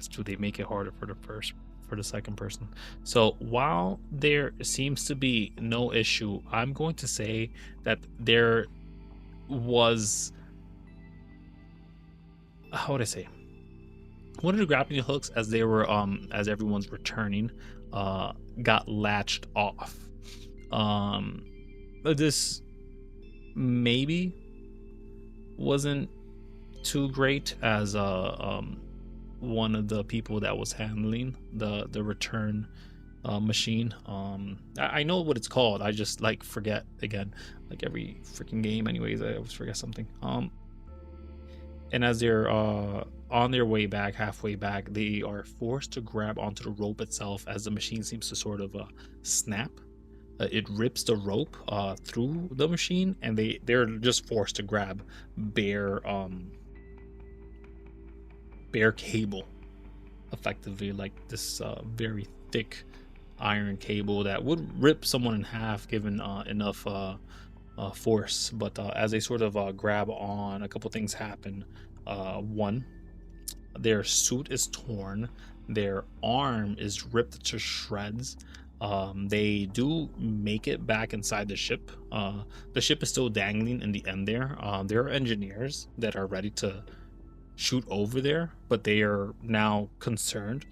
has to. They make it harder for the second person. So while there seems to be no issue, I'm going to say that there was, how would I say, one of the grappling hooks as they were as everyone's returning got latched off. This maybe wasn't too great as one of the people that was handling the return machine. I know what it's called, I just like forget again, like every freaking game anyways, I always forget something. And as they're on their way back, halfway back, they are forced to grab onto the rope itself as the machine seems to sort of snap. It rips the rope through the machine, and they're just forced to grab bare cable, effectively, like this very thick iron cable that would rip someone in half given enough force. But as they sort of grab on, a couple things happen. One, their suit is torn, their arm is ripped to shreds. They do make it back inside the ship. The ship is still dangling in the end there. There are engineers that are ready to shoot over there, but they are now concerned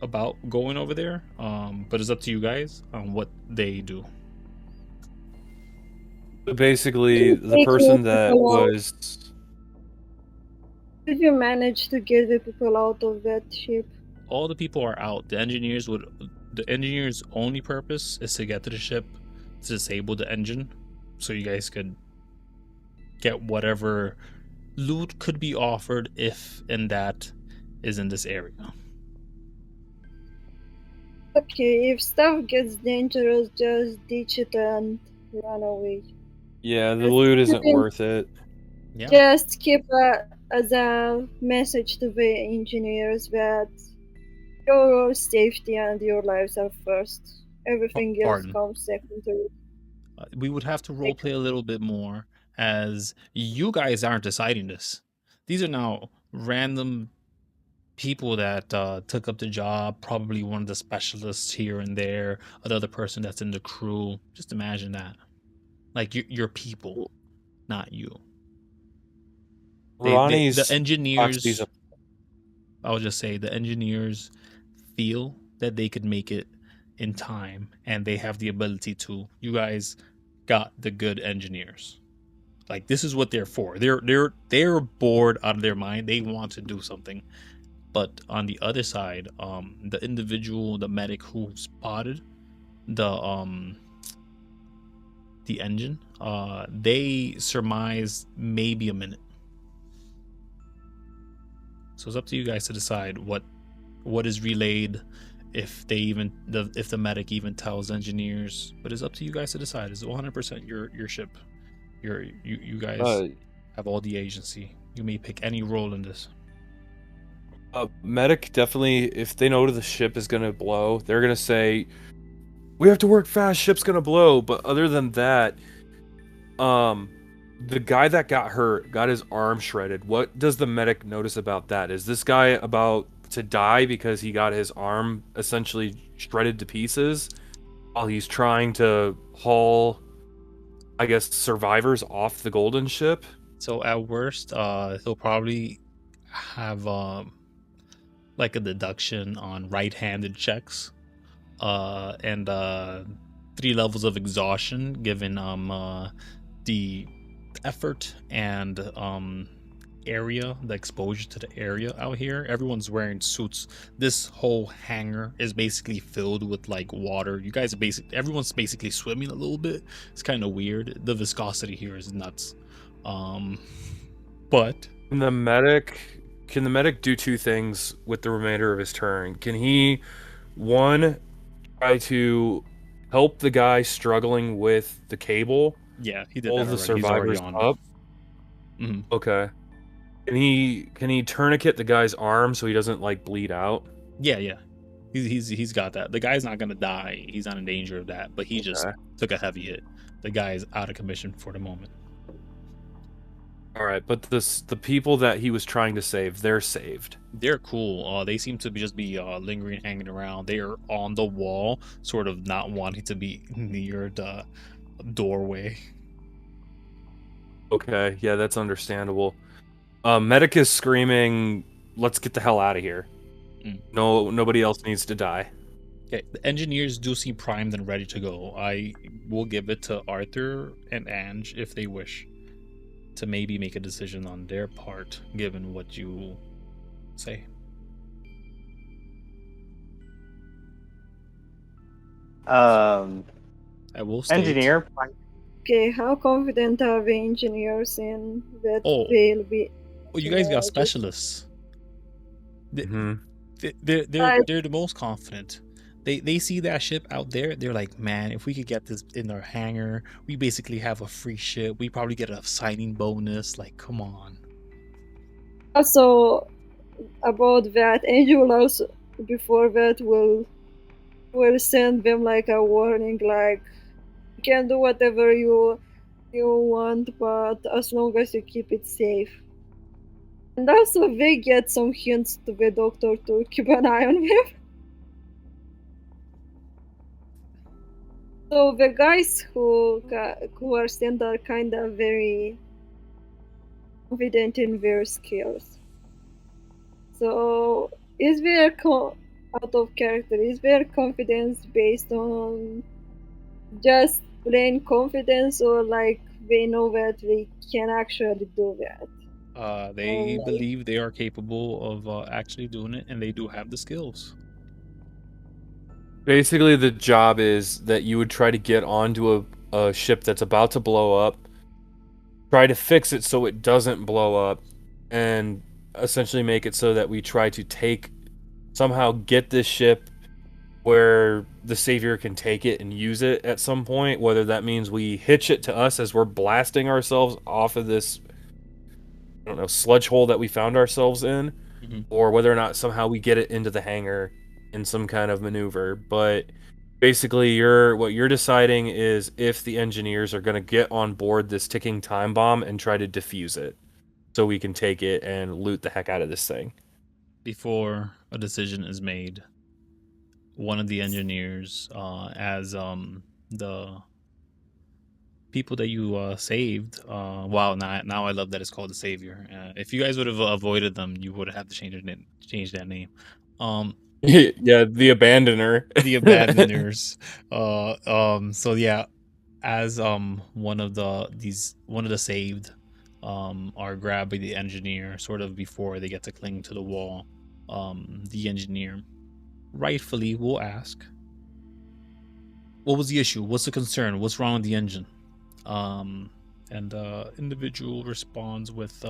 about going over there. But it's up to you guys on what they do. Basically, the person that was... Did you manage to get the people out of that ship? All the people are out. The engineers' only purpose is to get to the ship, to disable the engine, so you guys could get whatever loot could be offered if and that is in this area. Okay, if stuff gets dangerous, just ditch it and run away. Yeah, the loot isn't worth it. Yeah. Just keep as a message to the engineers that your safety and your lives are first. Everything else comes secondary. We would have to roleplay a little bit more, as you guys aren't deciding this. These are now random people that took up the job, probably one of the specialists here and there, another person that's in the crew. Just imagine that. Like, your people, not you. The engineers, I'll just say, the engineers feel that they could make it in time, and they have the ability to. You guys got the good engineers. Like, this is what they're for. They're bored out of their mind. They want to do something. But on the other side, the individual, the medic who spotted the engine, they surmise maybe a minute. So it's up to you guys to decide what is relayed, if the medic even tells engineers. But it's up to you guys to decide. It's 100% your ship. You guys have all the agency. You may pick any role in this. Medic definitely, if they know the ship is gonna blow, they're gonna say, "We have to work fast. Ship's gonna blow." But other than that, the guy that got hurt got his arm shredded. What does the medic notice about that? Is this guy about to die because he got his arm essentially shredded to pieces while he's trying to haul, I guess, survivors off the golden ship? So at worst, he'll probably have like a deduction on right-handed checks, and 3 levels of exhaustion given the effort and area, the exposure to the area out here. Everyone's wearing suits. This whole hangar is basically filled with like water. You guys are everyone's basically swimming a little bit. It's kind of weird. The viscosity here is nuts. But can the medic do 2 things with the remainder of his turn? Can he, one, try to help the guy struggling with the cable? Yeah, he did all that the already. Survivors up. Mm-hmm. Okay. Can he tourniquet the guy's arm so he doesn't like bleed out? Yeah. He's got that. The guy's not gonna die. He's not in danger of that. But he just took a heavy hit. The guy's out of commission for the moment. All right, but the people that he was trying to save, they're saved. They're cool. They seem to just be lingering, hanging around. They are on the wall, sort of not wanting to be near the doorway. Okay, yeah, that's understandable. Medic is screaming, "Let's get the hell out of here! No, nobody else needs to die." Okay, the engineers do seem primed and ready to go. I will give it to Arthur and Ange if they wish to maybe make a decision on their part, given what you say. I will state. Engineer. Okay, how confident are the engineers in that Oh. they'll be? Oh, you guys got specialists. Mhm. They're the most confident. They see that ship out there. They're like, man, if we could get this in our hangar, we basically have a free ship. We probably get a signing bonus. Like, come on. Also, about that, Angel also before that will send them like a warning, like you can do whatever you want, but as long as you keep it safe. And also, they get some hints to the doctor to keep an eye on him. So the guys who are sent are kind of very confident in their skills. So is their out of character? Is their confidence based on just plain confidence, or like they know that they can actually do that? They believe they are capable of actually doing it, and they do have the skills. Basically, the job is that you would try to get onto a ship that's about to blow up, try to fix it so it doesn't blow up, and essentially make it so that we try to somehow get this ship where the Savior can take it and use it at some point, whether that means we hitch it to us as we're blasting ourselves off of this, I don't know, sludge hole that we found ourselves in, or whether or not somehow we get it into the hangar in some kind of maneuver. But basically, what you're deciding is if the engineers are going to get on board this ticking time bomb and try to defuse it so we can take it and loot the heck out of this thing. Before a decision is made, one of the engineers, as the people that you saved, wow, now I love that it's called the Savior. If you guys would have avoided them, you would have to change that name. Yeah, the abandoner. The abandoners. So yeah, as one of the saved are grabbed by the engineer sort of before they get to cling to the wall. The engineer rightfully will ask, what was the issue? What's the concern? What's wrong with the engine? And the individual responds with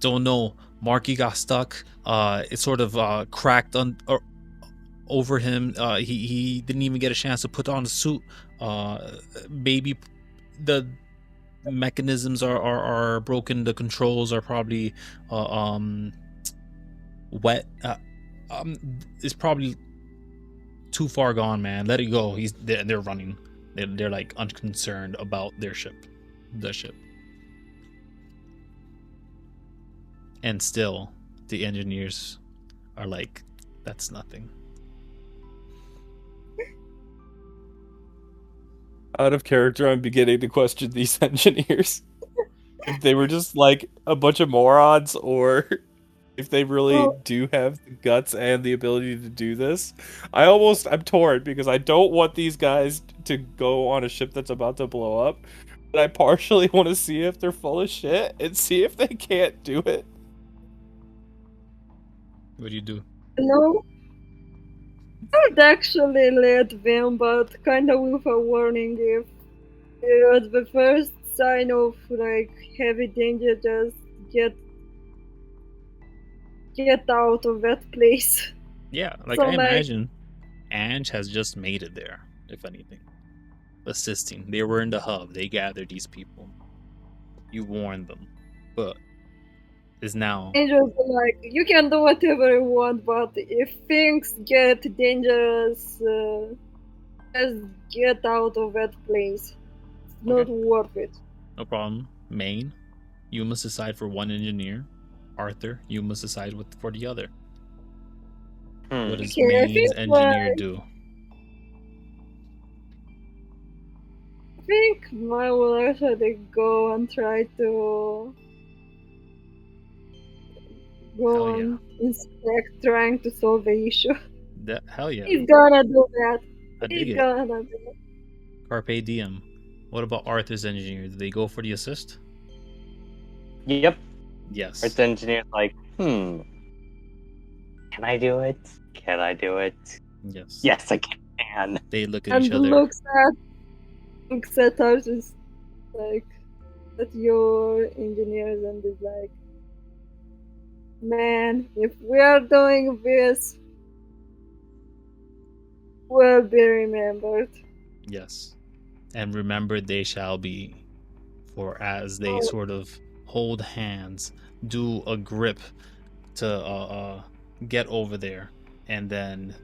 don't know. Marky got stuck. It sort of cracked over him. He didn't even get a chance to put on the suit. Maybe the mechanisms are broken. The controls are probably wet. It's probably too far gone, man. Let it go. They're running. They're like unconcerned about the ship. And still, the engineers are like, that's nothing. Out of character, I'm beginning to question these engineers. If they were just like a bunch of morons, or if they really do have the guts and the ability to do this. I'm torn because I don't want these guys to go on a ship that's about to blow up, but I partially want to see if they're full of shit and see if they can't do it. What do you do? No, I would actually let them, but kind of with a warning. If the first sign of like heavy danger, just get out of that place. Yeah, like so I imagine Ange has just made it there, if anything. Assisting. They were in the hub. They gathered these people. You warned them. But is now. Angel's like, you can do whatever you want, but if things get dangerous, just get out of that place. It's not worth it. No problem. Main, you must decide for one engineer. Arthur, you must decide for the other. What does Okay, I Main's think engineer do? my will actually go and try to Hell go yeah. and inspect, trying to solve the issue. Hell yeah. He's gonna do that. I dig He's it. gonna do that. Carpe diem. What about Arthur's engineer? Do they go for the assist? Yep. Yes. Earth engineer's like, can I do it? Can I do it? Yes. Yes, I can. They look at And each other. looks at us just like at your engineers and is like, man, if we are doing this, we'll be remembered. Yes. And remember they shall be. For as they Oh. sort of hold hands, do a grip to get over there, and then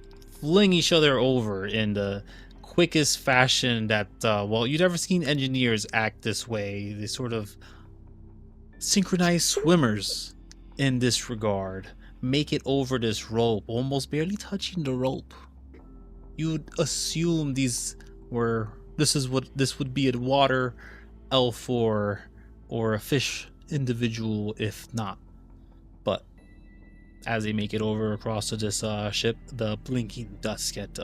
fling each other over in the quickest fashion that well, you've never seen engineers act this way. They sort of synchronized swimmers in this regard, make it over this rope, almost barely touching the rope. You'd assume this would be a water elf or a fish individual, if not. But as they make it over across to this ship, the blinking does get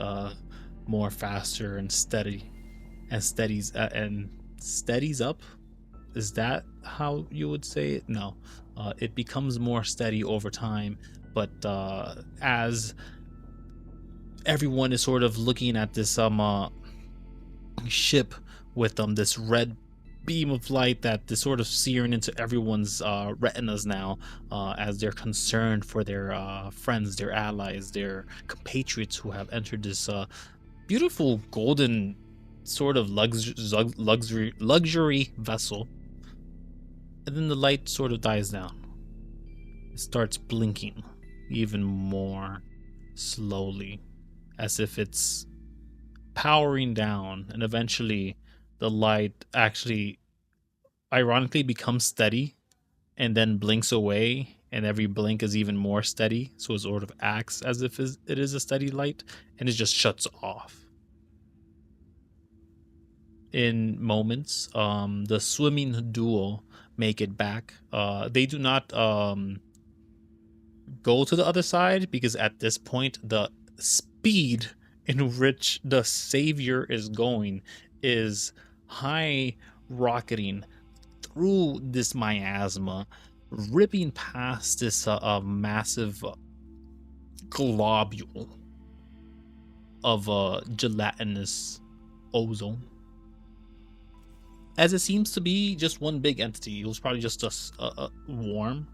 more faster and steady, and steadies up. Is that how you would say it? No, it becomes more steady over time. But as everyone is sort of looking at this ship with this red beam of light that is sort of searing into everyone's retinas now, as they're concerned for their friends, their allies, their compatriots who have entered this beautiful golden sort of luxury vessel. And then the light sort of dies down. It starts blinking even more slowly, as if it's powering down, and eventually the light actually ironically becomes steady and then blinks away, and every blink is even more steady, so it sort of acts as if it is a steady light, and it just shuts off. In moments, the swimming duo make it back. They do not go to the other side, because at this point the speed in which the savior is going is high rocketing through this miasma, ripping past this massive globule of gelatinous ozone, as it seems to be just one big entity. It was probably just a worm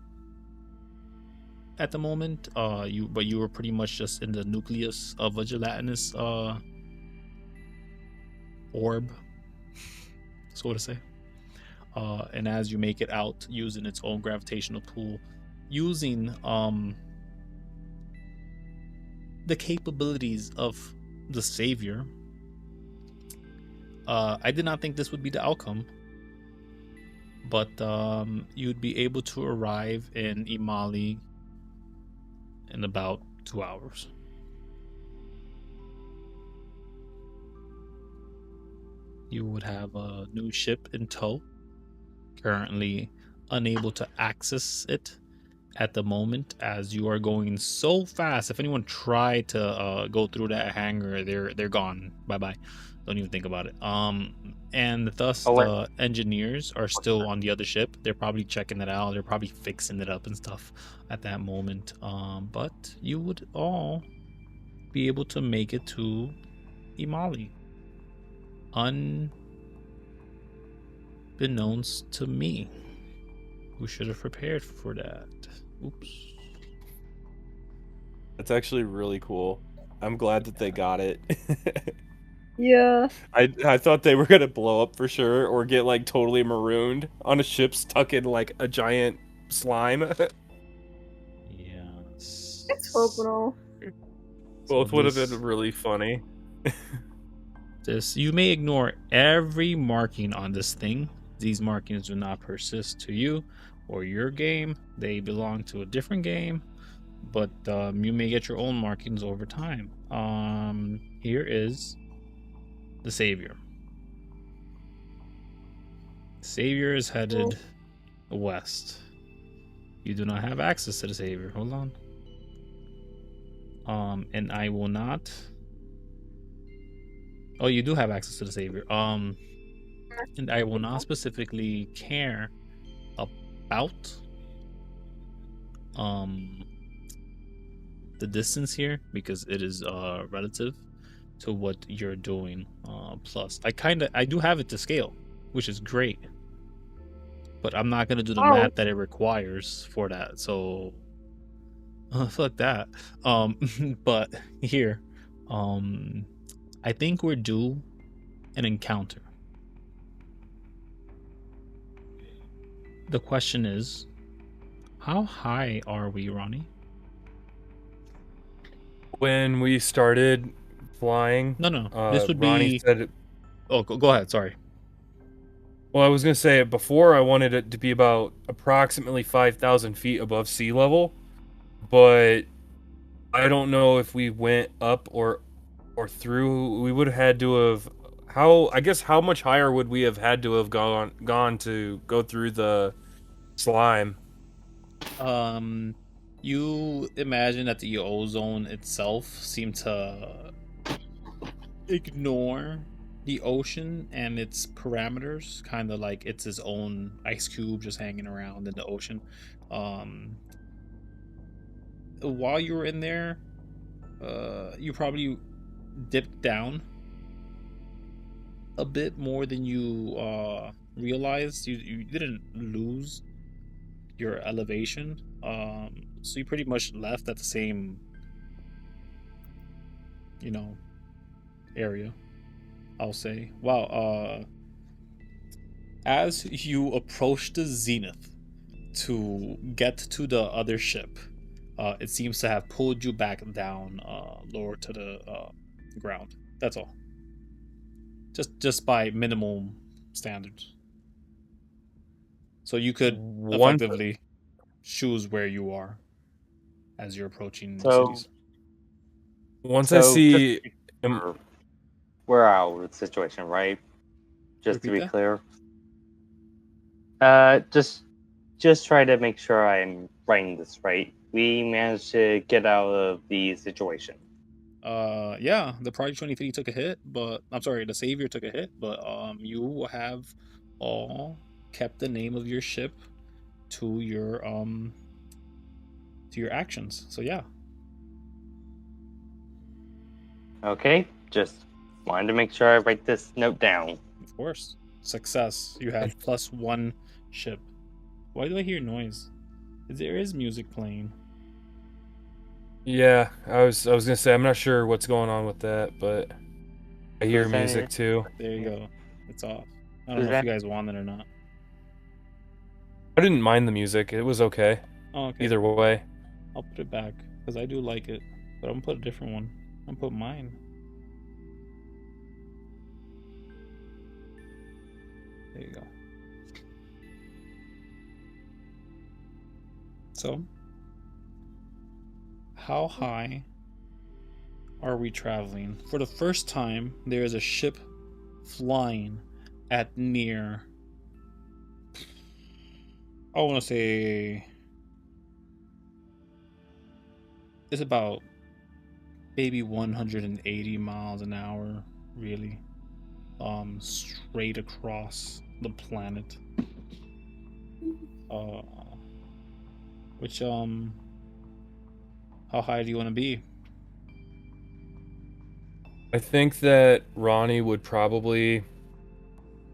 at the moment. You were pretty much just in the nucleus of a gelatinous orb, so to say. And as you make it out using its own gravitational pull, using the capabilities of the savior, I did not think this would be the outcome, but you'd be able to arrive in Imali in about 2 hours. You would have a new ship in tow, currently unable to access it at the moment, as you are going so fast. If anyone tried to go through that hangar, they're gone. Bye bye. Don't even think about it. And thus the engineers are still on the other ship. They're probably checking it out. They're probably fixing it up and stuff at that moment. But you would all be able to make it to Imali, unbeknownst to me, who should have prepared for that. Oops. That's actually really cool. I'm glad that they got it. Yeah. I thought they were gonna blow up for sure, or get like totally marooned on a ship stuck in like a giant slime. Yes. Let's hope no. Both would have been really funny. You may ignore every marking on this thing. These markings do not persist to you or your game. They belong to a different game, but you may get your own markings over time. Here is the Savior. Savior is headed west. You do not have access to the Savior. Hold on. And I will not. Oh, you do have access to the Savior. And I will not specifically care about the distance here because it is relative to what you're doing. Plus, I do have it to scale, which is great, but I'm not gonna do the math that it requires for that. So, fuck that. But here, I think we're due an encounter. The question is, how high are we, Ronny? When we started flying, No. This would Ronnie be. said. Oh, go ahead. Sorry. Well, I was gonna say before I wanted it to be about approximately 5,000 feet above sea level, but I don't know if we went up or through. We would have had to have how much higher would we have had to have gone to go through the slime? You imagine that the ozone itself seemed to ignore the ocean and its parameters, kind of like it's its own ice cube just hanging around in the ocean. While you were in there, you probably dipped down a bit more than you realized. You didn't lose your elevation, so you pretty much left at the same, area, I'll say. Wow. As you approach the zenith to get to the other ship, it seems to have pulled you back down, lower to the ground. That's all. Just by minimum standards. So you could effectively choose where you are as you're approaching the cities. Once I see we're out of the situation, right? Just to be clear. Just try to make sure I'm writing this right. We managed to get out of the situation. Yeah, the Project 2050 took a hit, but I'm sorry, the Savior took a hit, but you have all kept the name of your ship to your actions. So yeah. Okay, just wanted to make sure I write this note down. Of course. Success. You have +1 ship. Why do I hear noise? There is music playing. Yeah, I was gonna say I'm not sure what's going on with that, but I hear music too. There you go. It's off. I don't know if you guys want it or not. I didn't mind the music. It was okay. Oh, okay. Either way. I'll put it back because I do like it, but I'm gonna put a different one. I'm gonna put mine. There you go. So, how high are we traveling? For the first time, there is a ship flying at near, I want to say, it's about maybe 180 miles an hour, really, straight across the planet. How high do you want to be? I think that Ronnie would probably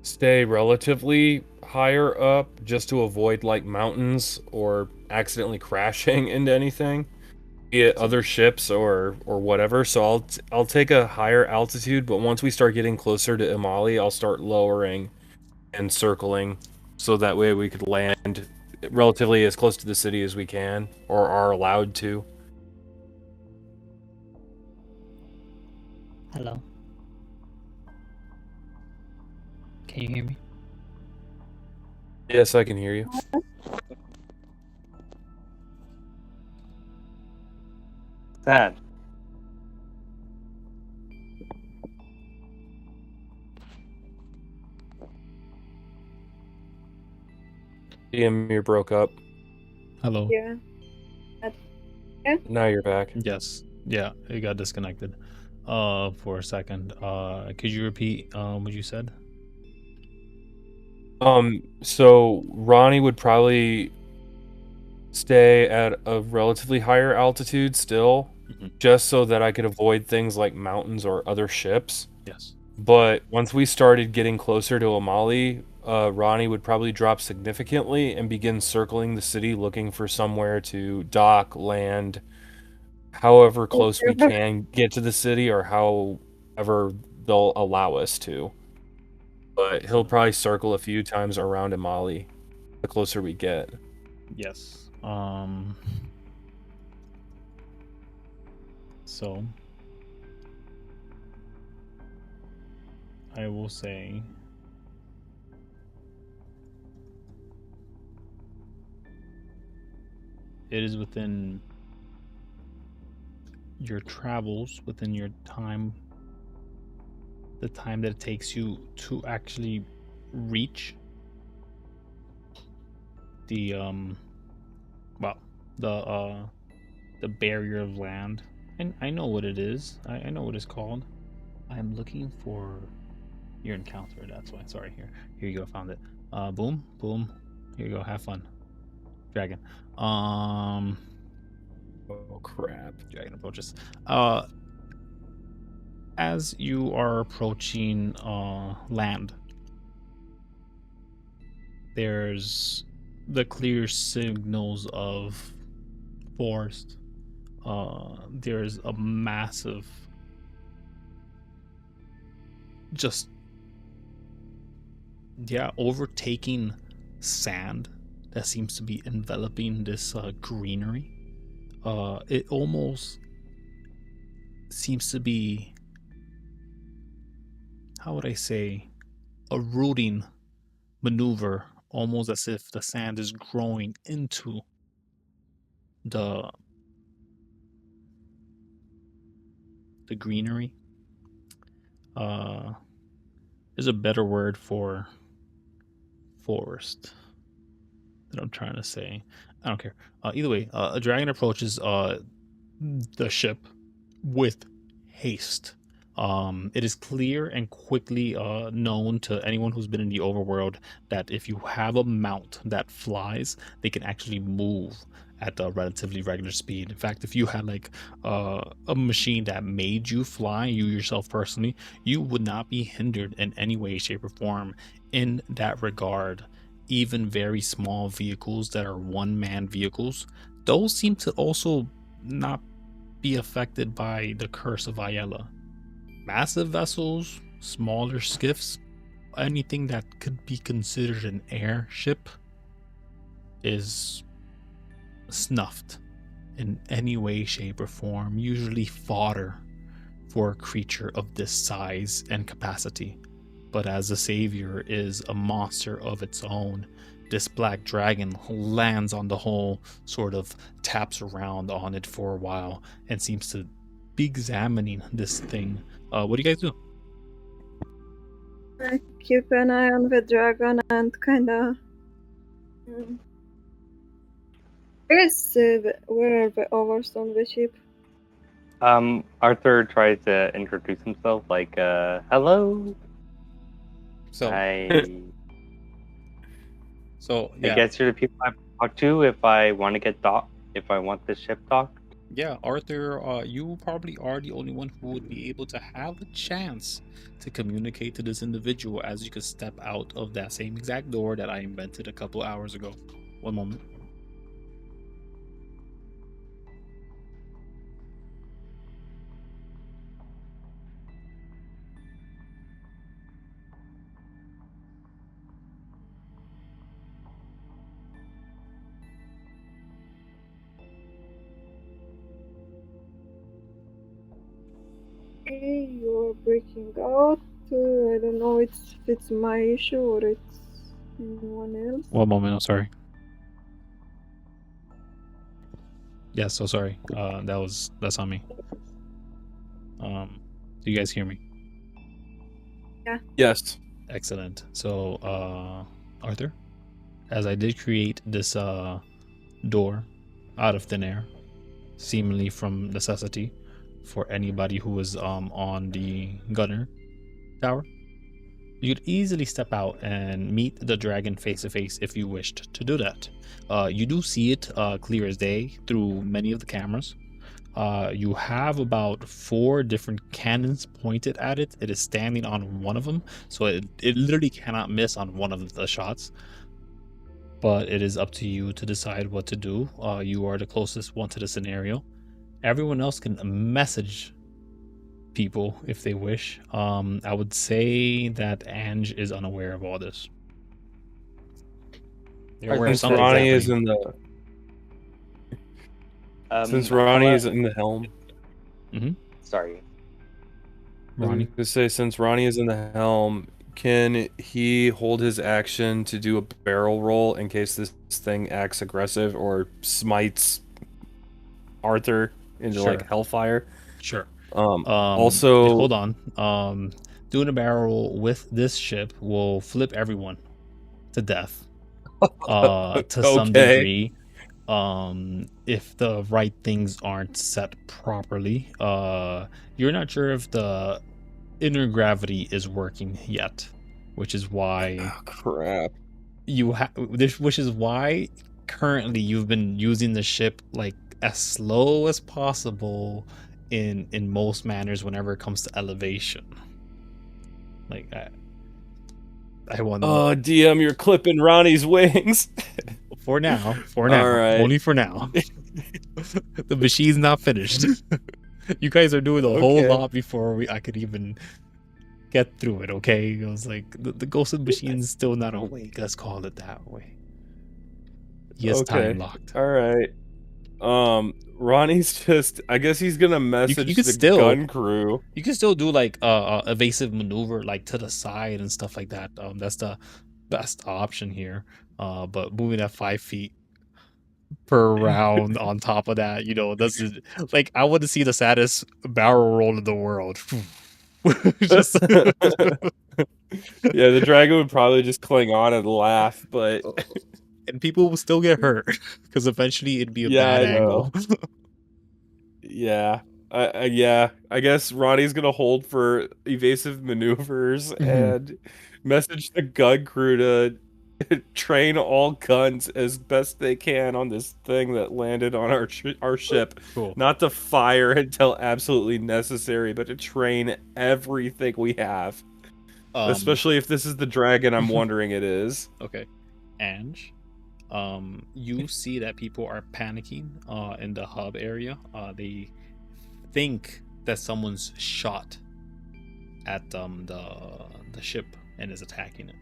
stay relatively higher up just to avoid like mountains or accidentally crashing into anything, be it other ships or whatever. So I'll take a higher altitude, but once we start getting closer to Imali, I'll start lowering and circling so that way we could land relatively as close to the city as we can or are allowed to. Hello. Can you hear me? Yes, I can hear you. Sad. You're broke up. Hello. Yeah. Now you're back. Yes. Yeah, it got disconnected. For a second. Could you repeat what you said? So Ronnie would probably stay at a relatively higher altitude still, Mhm. just so that I could avoid things like mountains or other ships. Yes. But once we started getting closer to Amali, Ronnie would probably drop significantly and begin circling the city looking for somewhere to dock, land, however close we can get to the city or however they'll allow us to. But he'll probably circle a few times around Amali the closer we get. Yes. So I will say it is within your travels, within your time, the time that it takes you to actually reach the well, the barrier of land. And I know what it is. I know what it's called. I'm looking for your encounter. That's why. Sorry. Here you go. Found it. Boom, boom. Here you go. Have fun, dragon. Oh crap. Dragon approaches. As you are approaching land, there's the clear signals of forest. There's a massive, just overtaking sand that seems to be enveloping this greenery. It almost seems to be, how would I say, a rooting maneuver, almost as if the sand is growing into the greenery. There's a better word for forest that I'm trying to say. I don't care. Either way, a dragon approaches the ship with haste. It is clear and quickly known to anyone who's been in the overworld that if you have a mount that flies, they can actually move at a relatively regular speed. In fact, if you had like a machine that made you fly, you yourself personally, you would not be hindered in any way, shape, or form in that regard. Even very small vehicles that are one-man vehicles, those seem to also not be affected by the curse of Ayala. Massive vessels, smaller skiffs, anything that could be considered an airship is snuffed in any way, shape, or form, usually fodder for a creature of this size and capacity. But as the savior is a monster of its own, this black dragon lands on the hull, sort of taps around on it for a while, and seems to be examining this thing. What do you guys do? I keep an eye on the dragon and kinda. Where are the others on the ship? Arthur tries to introduce himself like, hello. So, I yeah, guess you're the people I talk to if I want to get docked, if I want the ship docked. yeah, Arthur, you probably are the only one who would be able to have a chance to communicate to this individual as you could step out of that same exact door that I invented a couple hours ago. One moment. You're breaking out. I don't know if it's my issue or it's Anyone else? One moment, I'm sorry. Yeah, so sorry. That's on me. Do you guys hear me? Yes. Excellent. So, Arthur, as I did create this door out of thin air, seemingly from necessity, for anybody who was on the gunner tower, you could easily step out and meet the dragon face to face if you wished to do that. You do see it clear as day through many of the cameras. You have about 4 different cannons pointed at it. It is standing on one of them, so it literally cannot miss on one of the shots. But it is up to you to decide what to do. You are the closest one to the scenario. Everyone else can message people if they wish. I would say that Ange is unaware of all this. They're aware of Since something's Ronnie is happening. in the since Ronnie is in the helm. Sorry. Ronnie, To say, since Ronnie is in the helm, can he hold his action to do a barrel roll in case this thing acts aggressive or smites Arthur into Sure. like hellfire? sure. Also, hold on. Doing a barrel with this ship will flip everyone to death. To some Okay. degree. If the right things aren't set properly. You're not sure if the inner gravity is working yet, which is why oh, crap. which is why currently you've been using the ship like as slow as possible in most manners whenever it comes to elevation. Like I want Oh, DM, you're clipping Ronnie's wings. for now, All right. only for now. The machine's not finished. You guys are doing a whole Okay. lot before I could even get through it. Okay, it was like the ghost of the machine's still not awake. Let's call it that way. He is Okay. time locked. All right. Ronnie's just, I guess he's gonna message could the still- gun crew. You can still do like evasive maneuver, like to the side and stuff like that. That's the best option here. But moving at 5 feet per round on top of that, that's like I want to see the saddest barrel roll in the world. Just Yeah, the dragon would probably just cling on and laugh, but and people will still get hurt because eventually it'd be a Yeah, bad I know. angle. yeah. Yeah, I guess Ronnie's gonna hold for evasive maneuvers and message the gun crew to train all guns as best they can on this thing that landed on our ship. Cool. Not to fire until absolutely necessary, but to train everything we have. Especially if this is the dragon I'm wondering it is. Okay. Ange, you see that people are panicking in the hub area. They think that someone's shot at the ship and is attacking it.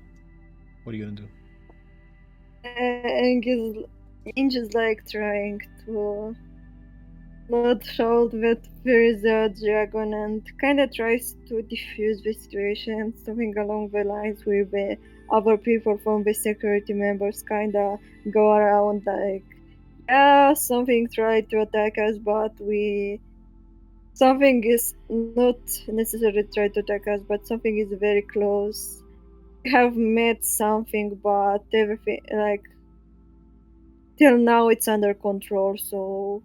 What are you gonna do? Inge is like trying to not show that there is a dragon and kind of tries to diffuse the situation, something along the lines where the other people from the security members kind of go around like, yeah, something tried to attack us, but something is not necessarily tried to attack us, but something is very close. We have met something, but everything, like, till now it's under control, so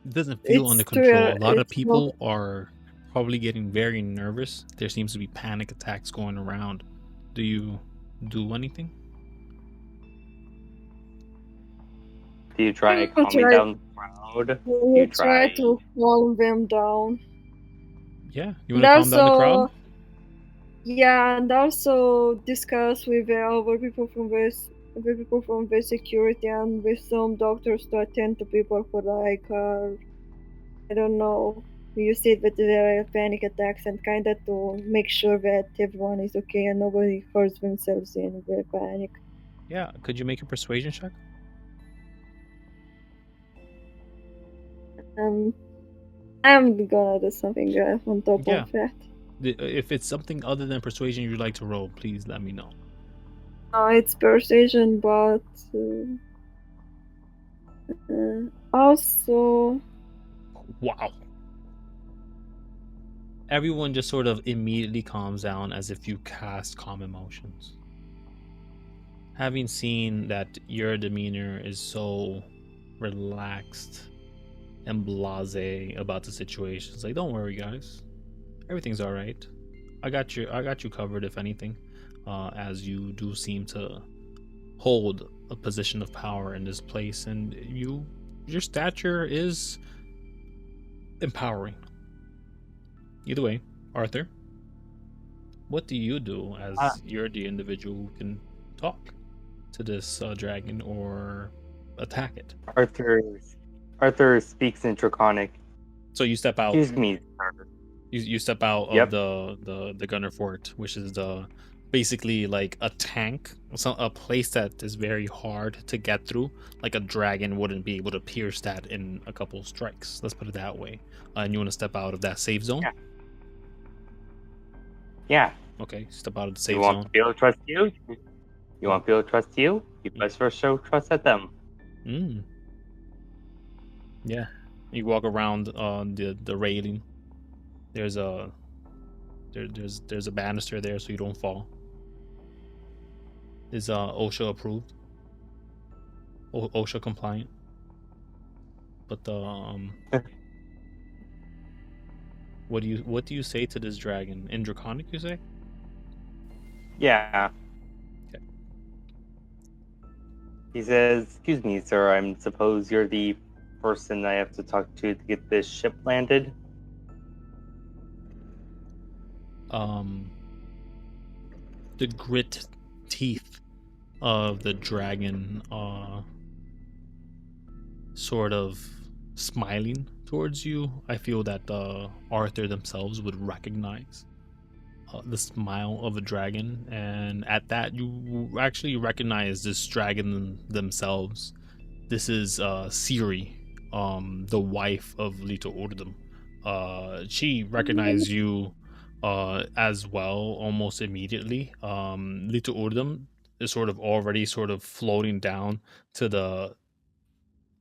It doesn't feel It's under control. A true, lot of it's people are probably getting very nervous. There seems to be panic attacks going around. Do you do anything? Do you try People calming try- down the crowd? we You try try- to calm them down. Yeah, you want to calm down the crowd? Yeah, and also discuss with the other people from the security and with some doctors to attend to people who like I don't know. You said that there are panic attacks and kinda to make sure that everyone is okay and nobody hurts themselves in the panic. Yeah. Could you make a persuasion check? I'm gonna do something on top Yeah. of that. If it's something other than persuasion you'd like to roll, please let me know. It's persuasion, but also Wow. Everyone just sort of immediately calms down as if you cast calm emotions. Having seen that your demeanor is so relaxed and blasé about the situation, it's like, don't worry, guys. Everything's all right. I got you covered, if anything, as you do seem to hold a position of power in this place, and your stature is empowering. Either way, Arthur, what do you do as you're the individual who can talk to this dragon or attack it? Arthur speaks in Draconic. So you step out. Excuse me. You step out Yep. of the gunner fort, which is the basically like a tank, a place that is very hard to get through. Like a dragon wouldn't be able to pierce that in a couple strikes. Let's put it that way. And you want to step out of that safe zone? Yeah. Okay, step out of the safe You want zone. people to trust you? You want people to trust you? You best first show trust at them. Yeah. You walk around the railing. There's a banister there so you don't fall. Is OSHA approved? OSHA compliant? But what do you say to this dragon? In Draconic, you say? Yeah. Okay. He says, "Excuse me, sir. I suppose you're the person I have to talk to get this ship landed." The grit teeth of the dragon sort of smiling towards you. I feel that Arthur themselves would recognize the smile of a dragon, and at that you actually recognize this dragon themselves. This is Siri, the wife of Lito Ordum. She recognized you as well almost immediately. Lito Ordum is sort of already sort of floating down to the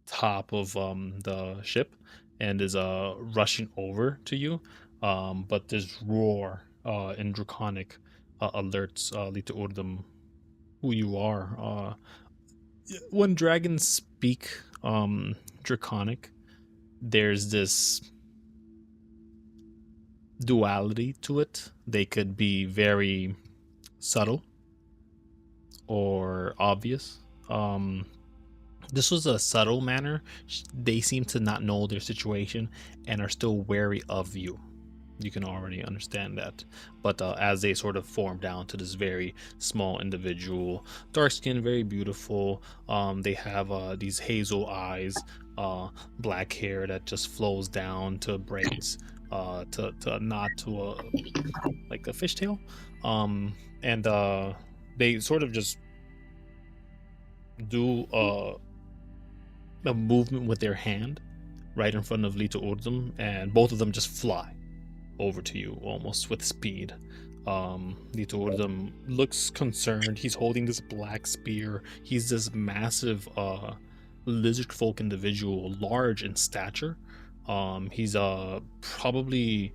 top of the ship and is rushing over to you. But this roar in Draconic alerts Lito Ordum who you are. When dragons speak Draconic, there's this duality to it. They could be very subtle or obvious. This was a subtle manner. They seem to not know their situation and are still wary of you. You can already understand that. But as they sort of form down to this very small individual, dark skin, very beautiful. They have these hazel eyes, black hair that just flows down to braids, to a knot to a like a fishtail. And they sort of just do a movement with their hand right in front of Lito Ordum, and both of them just fly over to you almost with speed. Lito Ordum looks concerned. He's holding this black spear. He's this massive lizard folk individual, large in stature. He's probably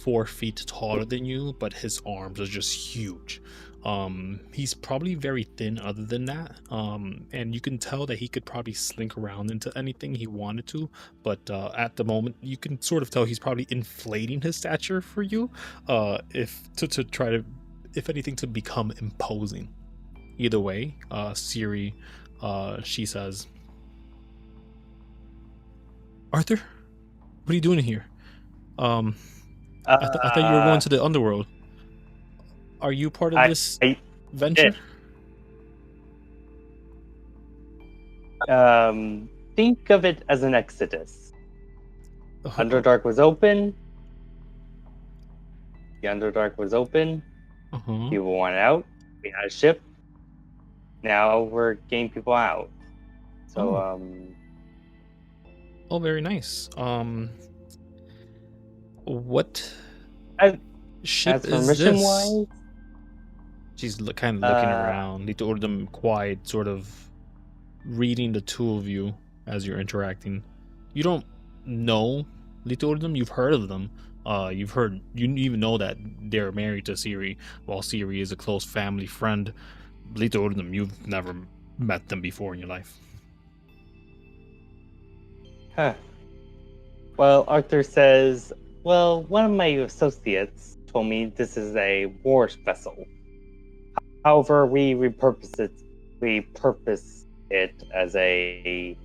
4 feet taller than you, but his arms are just huge. He's probably very thin other than that, and you can tell that he could probably slink around into anything he wanted to, but at the moment you can sort of tell he's probably inflating his stature for you, if to try to, if anything, to become imposing. Either way, Siri, she says, Arthur, what are you doing here? I thought you were going to the underworld. Are you part of this venture? Think of it as an exodus. Underdark was open. The Underdark was open. People went out. We had a ship. Now we're getting people out. So, Oh, very nice. What ship as for is mission this? wise, She's kind of looking around. Lito Urdum quiet, sort of reading the two of you as you're interacting. You don't know Lito Urdum. You've heard of them. You even know that they're married to Siri, while Siri is a close family friend. Lito Urdum, you've never met them before in your life. Huh. Well, Arthur says, well, one of my associates told me this is a war vessel. However, we repurpose it as a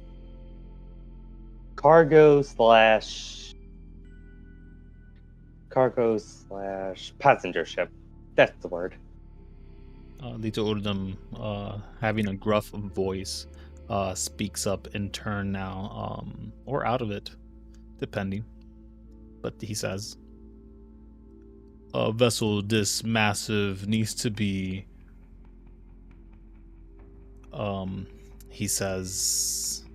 cargo slash passenger ship. That's the word. Lito Urdum, having a gruff voice, speaks up in turn now, or out of it, depending. But he says, a vessel this massive needs to be, he says,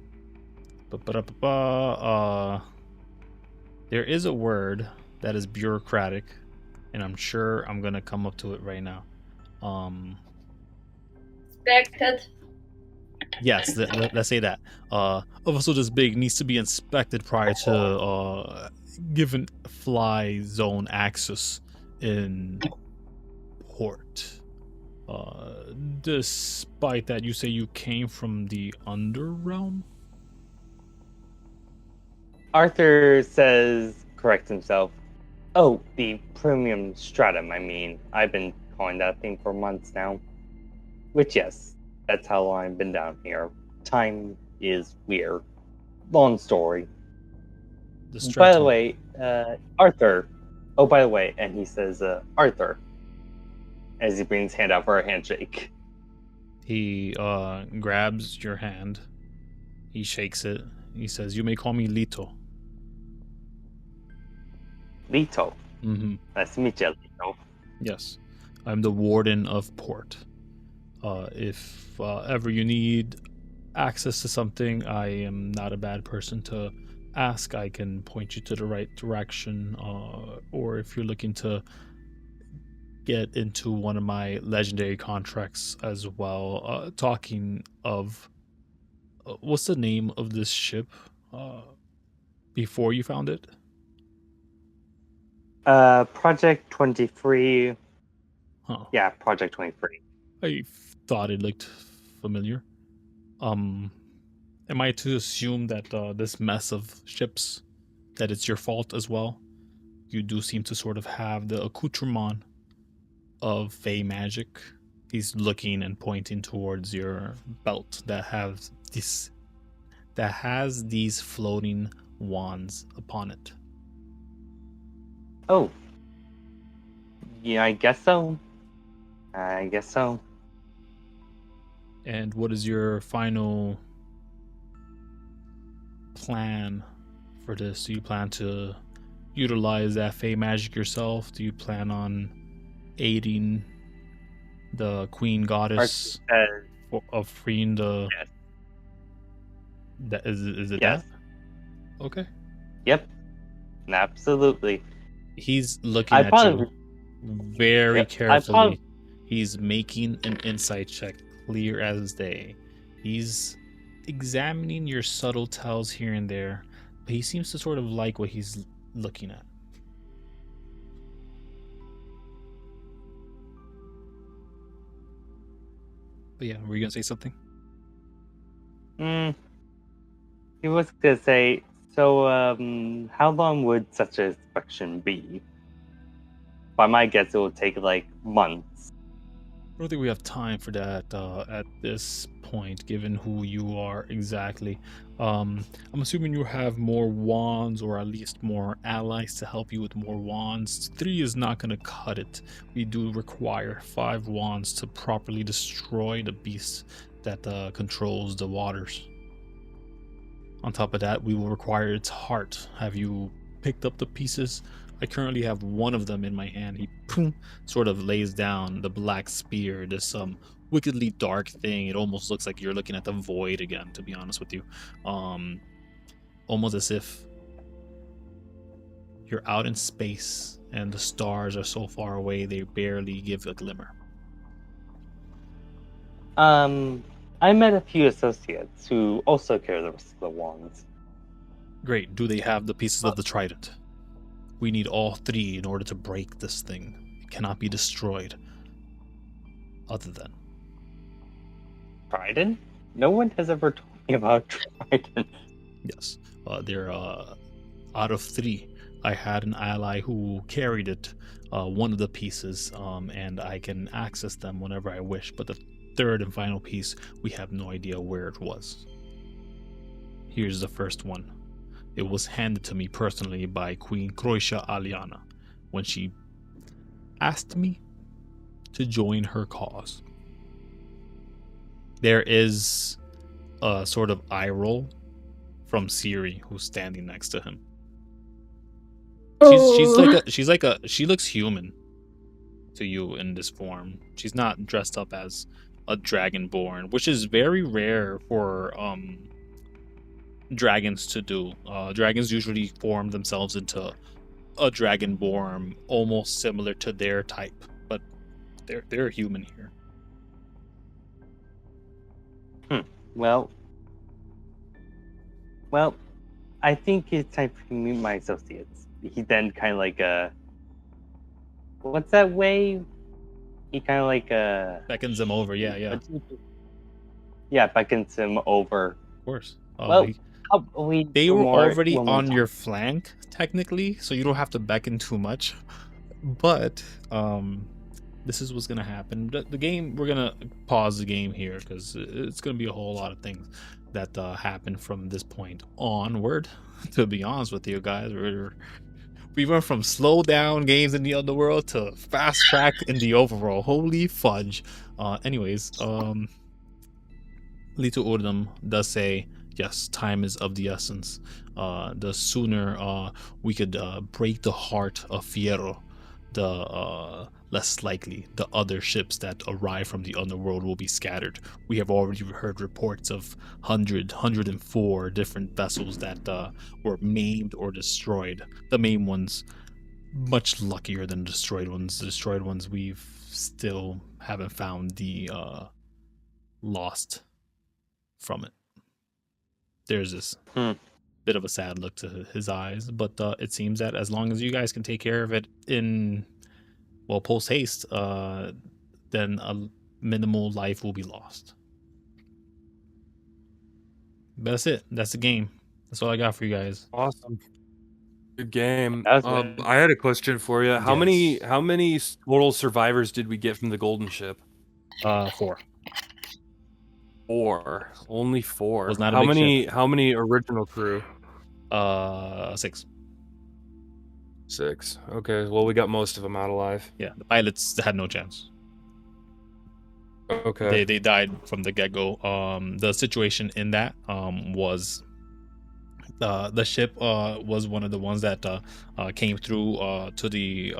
there is a word that is bureaucratic, and I'm sure I'm gonna come up to it right now. Inspected. Yes, let's say that. A vessel this big needs to be inspected prior to given fly zone access in port. Despite that, you say you came from the underrealm? Arthur says, corrects himself. Oh, the premium stratum, I mean. I've been calling that thing for months now. Which, yes, that's how long I've been down here. Time is weird. Long story. By the way, Arthur. Oh, by the way, and he says, Arthur, as he brings his hand out for a handshake. He grabs your hand. He shakes it. He says, you may call me Lito. Lito? Mm-hmm. Nice to meet you, Lito. Yes. I'm the warden of port. If ever you need access to something, I am not a bad person to ask. I can point you to the right direction, or if you're looking to get into one of my legendary contracts as well. Talking of, what's the name of this ship before you found it? Project 23. Huh. Yeah, Project 23. I thought it looked familiar. Am I to assume that this mess of ships, that it's your fault as well? You do seem to sort of have the accoutrement of Fey magic. He's looking and pointing towards your belt that has these floating wands upon it. Oh. Yeah, I guess so. And what is your final plan for this? Do you plan to utilize that Fey magic yourself? Do you plan on aiding the Queen Goddess of freeing the... Yes. That is it? Yes. That? Okay. Yep. Absolutely. He's looking at you very carefully. He's making an insight check, clear as day. He's examining your subtle tells here and there, but he seems to sort of like what he's looking at. But yeah, were you gonna say something? He was gonna say, so how long would such an inspection be? By my guess, it will take like months. I don't think we have time for that at this point, given who you are exactly. I'm assuming you have more wands, or at least more allies to help you with more wands. 3 is not going to cut it. We do require 5 wands to properly destroy the beast that controls the waters. On top of that, we will require its heart. Have you picked up the pieces? I currently have one of them in my hand. He sort of lays down the black spear, this wickedly dark thing. It almost looks like you're looking at the void again, to be honest with you. Almost as if you're out in space and the stars are so far away they barely give a glimmer. I met a few associates who also carry the rest of the wands. Great. Do they have the pieces of the trident? We need all 3 in order to break this thing. It cannot be destroyed. Other than Trident? No one has ever told me about Trident. yes, they're out of 3. I had an ally who carried it, one of the pieces, and I can access them whenever I wish. But the 3rd and final piece, we have no idea where it was. Here's the first one. It was handed to me personally by Queen Croatia Aliana when she asked me to join her cause. There is a sort of eye roll from Siri, who's standing next to him. She looks human to you in this form. She's not dressed up as a dragonborn, which is very rare for dragons to do. Dragons usually form themselves into a dragonborn, almost similar to their type, but they're human here. Well, I think it's time for me to meet my associates. He then kind of like what's that wave? He kind of like Beckons them over. Yeah. Yeah, beckons him over. Of course. They were already on your flank, technically, so you don't have to beckon too much. But this is what's gonna happen. The game, we're gonna pause the game here because it's gonna be a whole lot of things that happen from this point onward. To be honest with you guys, we went from slow down games in the underworld to fast track in the overworld. Holy fudge! Anyways, Lito Urdam does say, yes, time is of the essence. The sooner we could break the heart of Fierro, the less likely the other ships that arrive from the underworld will be scattered. We have already heard reports of 104 different vessels that were maimed or destroyed. The main ones, much luckier than the destroyed ones. The destroyed ones, we've still haven't found the lost from it. There's this bit of a sad look to his eyes, but it seems that as long as you guys can take care of it in post haste, then a minimal life will be lost. But that's it. That's the game. That's all I got for you guys. Awesome. Good game. That was good. I had a question for you. How Yes. many total survivors did we get from the golden ship? 4. 4. Only 4. Was not a how big many? ship. How many original crew? 6. 6. Okay. Well, we got most of them out alive. Yeah, the pilots had no chance. Okay. They died from the get-go. The situation in that was the ship was one of the ones that came through to the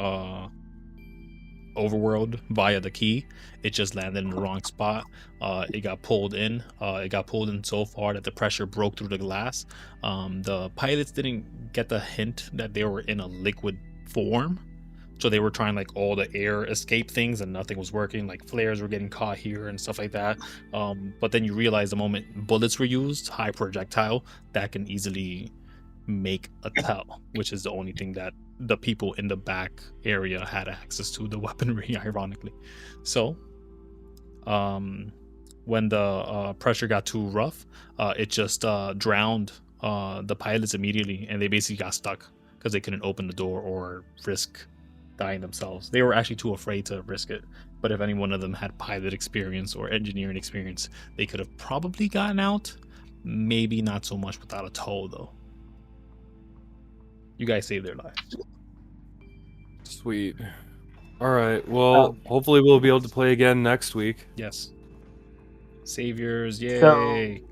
overworld via the key. It just landed in the wrong spot. It got pulled in. It got pulled in so far that the pressure broke through the glass. The pilots didn't get the hint that they were in a liquid form, so they were trying like all the air escape things and nothing was working. Like flares were getting caught here and stuff like that. But then you realize the moment bullets were used, high projectile, that can easily make a tell, which is the only thing that the people in the back area had access to, the weaponry, ironically. So when the pressure got too rough, it just drowned the pilots immediately, and they basically got stuck because they couldn't open the door or risk dying themselves. They were actually too afraid to risk it. But if any one of them had pilot experience or engineering experience, they could have probably gotten out. Maybe not so much without a tow, though. You guys saved their lives. Sweet. All right. Well, hopefully we'll be able to play again next week. Yes. Saviors, yay!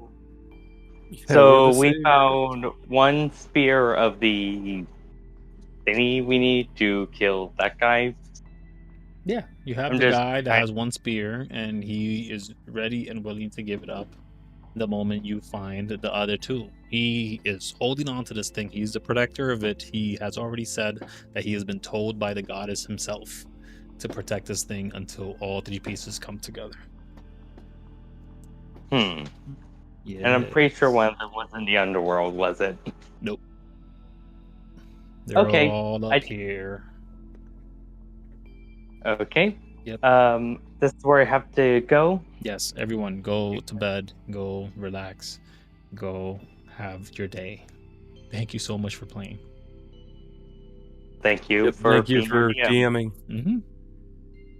So we found one spear of the thingy we need to kill that guy. Yeah, you have the guy that has one spear, and he is ready and willing to give it up the moment you find the other 2. He is holding on to this thing. He's the protector of it. He has already said that he has been told by the goddess himself to protect this thing until all 3 pieces come together. Hmm. Yeah. And I'm pretty sure one of them was in the underworld, was it? Nope. They're Okay, all up here. Okay. Yep. This is where I have to go. Yes, everyone go to bed, go relax, go have your day. Thank you so much for playing. Thank you Yep, for thank you being for DM. DMing. Mm-hmm.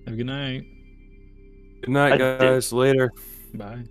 Have a good night. Good night, Adieu. guys. Later. Bye.